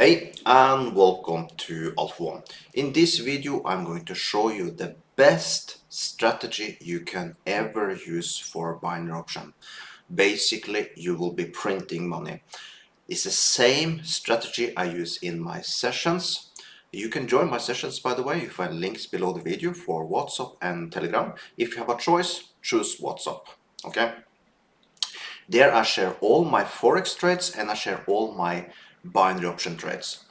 Hey and welcome to Alpha One. In this video I'm going to show you the best strategy you can ever use for binary option. Basically you will be printing money. It's the same strategy I use in my sessions. You can join my sessions, by the way. You find links below the video for WhatsApp and Telegram. If you have a choice, choose WhatsApp. Okay? There I share all my Forex trades and I share all my binary option trades.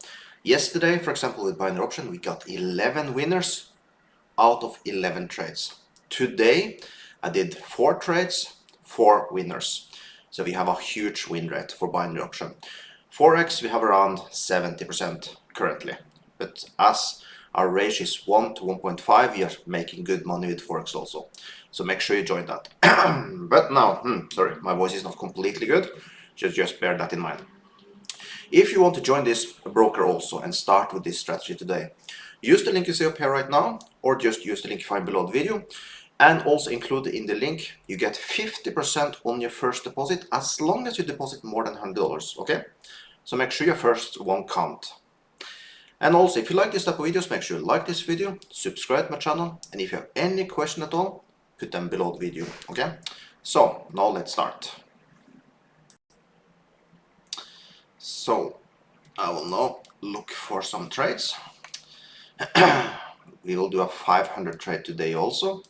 Yesterday, for example, with binary option, we got 11 winners out of 11 trades. Today, I did 4 trades, 4 winners. So we have a huge win rate for binary option. Forex, we have around 70% currently. But as our range is 1 to 1.5, we are making good money with Forex also. So make sure you join that. But now, sorry, my voice is not completely good. Just bear that in mind. If you want to join this broker also and start with this strategy today, use the link you see up here right now, or just use the link you find below the video. And also included in the link, you get 50% on your first deposit as long as you deposit more than $100, okay? So make sure your first one count. And also, if you like this type of videos, make sure you like this video, subscribe to my channel, and if you have any question at all, put them below the video, okay? So, now let's start. So, I will now look for some trades. We will do a 500 trade today also,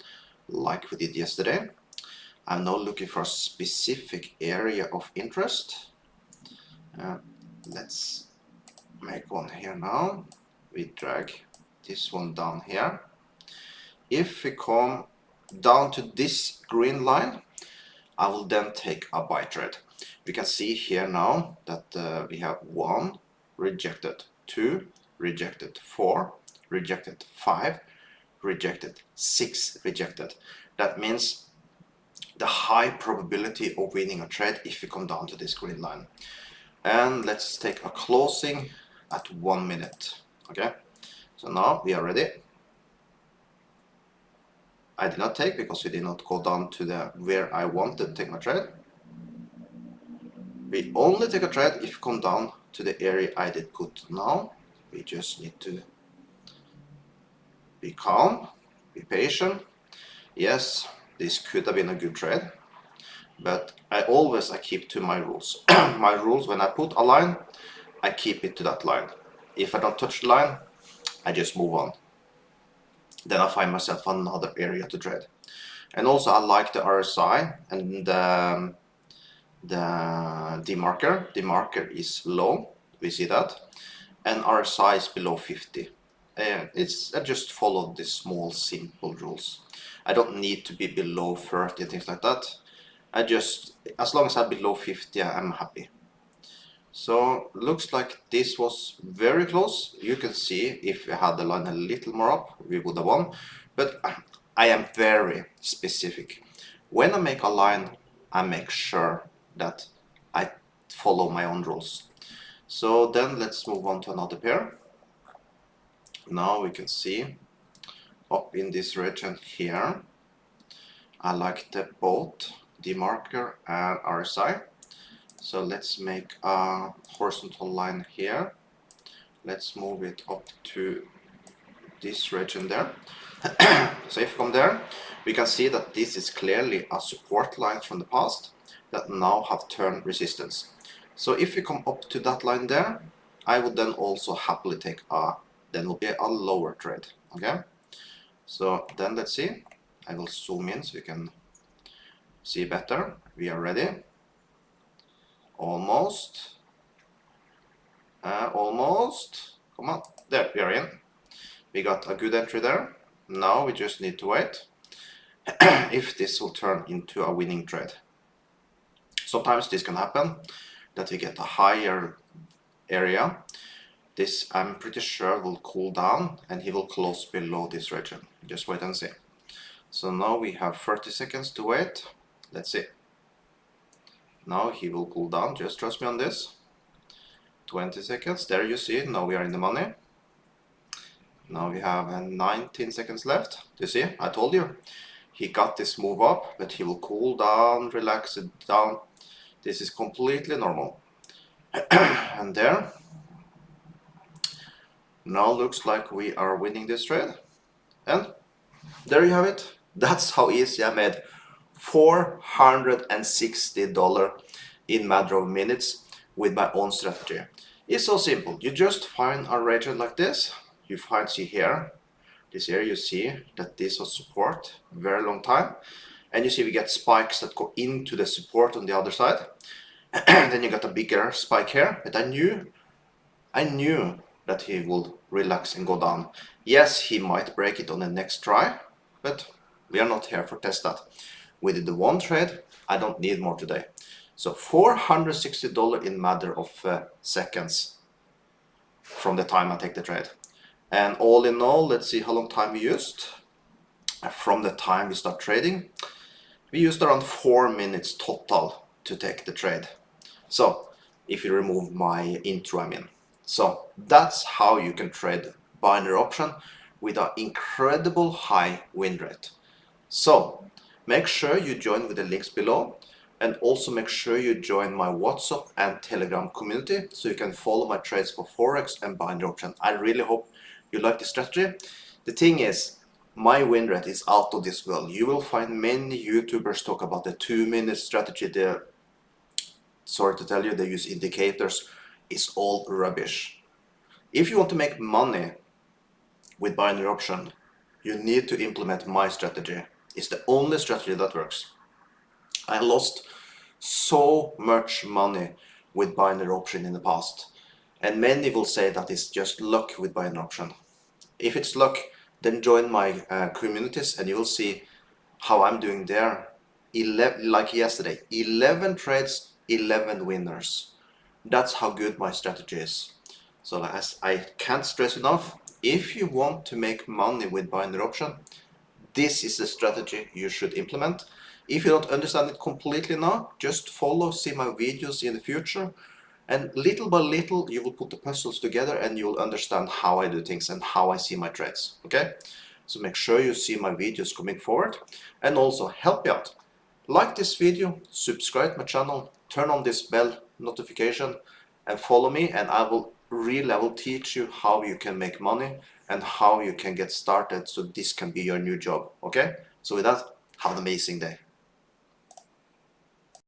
like we did yesterday. I'm now looking for a specific area of interest. Let's make one here now. We drag this one down here. If we come down to this green line, I will then take a buy trade. We can see here now that we have 1 rejected, 2 rejected, 4 rejected, 5 rejected, 6 rejected. That means the high probability of winning a trade if we come down to this green line. And let's take a closing at 1 minute. Okay, so now we are ready. I did not take because we did not go down to the where I wanted to take my trade. We only take a trade if we come down to the area I did put. Now we just need to be calm, be patient. Yes, this could have been a good trade, but I keep to my rules. My rules, when I put a line, I keep it to that line. If I don't touch the line, I just move on. Then I find myself another area to trade. And also I like the RSI and the marker. The marker is low, we see that, and RSI is below 50. I just follow the small simple rules. I don't need to be below 30 and things like that. As long as I'm below 50, I'm happy. So looks like this was very close. You can see if we had the line a little more up, we would have won. But I am very specific. When I make a line, I make sure that I follow my own rules. So then let's move on to another pair. Now we can see up in this region here, I like both the marker and RSI. So let's make a horizontal line here. Let's move it up to this region there. So if we come there, we can see that this is clearly a support line from the past that now have turned resistance. So if we come up to that line there, I would then also happily take then will be a lower trade. Okay, so then let's see. I will zoom in so you can see better. We are ready. Almost. Almost. Come on. There, we are in. We got a good entry there. Now we just need to wait if this will turn into a winning trade. Sometimes this can happen, that we get a higher area. This, I'm pretty sure, will cool down and he will close below this region. Just wait and see. So now we have 30 seconds to wait. Let's see. Now he will cool down, just trust me on this. 20 seconds, there you see, now we are in the money. Now we have 19 seconds left. You see, I told you. He got this move up, but he will cool down, relax it down. This is completely normal. And there, now looks like we are winning this trade. And there you have it. That's how easy I made $460 in matter of minutes with my own strategy. It's so simple. You just find a region like this. You see here, this area, you see that this was support very long time. And you see we get spikes that go into the support on the other side. Then you got a bigger spike here, but I knew that he will relax and go down. Yes, he might break it on the next try, but we are not here for test that. We did the one trade, I don't need more today. So $460 in matter of seconds from the time I take the trade. And all in all, let's see how long time we used. From the time we start trading, we used around 4 minutes total to take the trade. So if you remove my intro, I mean. So that's how you can trade binary option with an incredible high win rate. So make sure you join with the links below, and also make sure you join my WhatsApp and Telegram community so you can follow my trades for Forex and binary option. I really hope you like this strategy. The thing is, my win rate is out of this world. You will find many YouTubers talk about the 2-minute strategy. Sorry to tell you, they use indicators. It's all rubbish. If you want to make money with binary option, you need to implement my strategy. It's the only strategy that works. I lost so much money with binary option in the past, and many will say that it's just luck with binary option. If it's luck, then join my communities and you will see how I'm doing there. Like yesterday, 11 trades, 11 winners. That's how good my strategy is. So as I can't stress enough, if you want to make money with binary option, this is the strategy you should implement. If you don't understand it completely now, just follow, see my videos in the future, and little by little you will put the puzzles together and you will understand how I do things and how I see my trades. Okay, so make sure you see my videos coming forward, and also help me out. Like this video, subscribe my channel, turn on this bell notification, and follow me, and I will teach you how you can make money and how you can get started so this can be your new job. Okay, so with that, have an amazing day.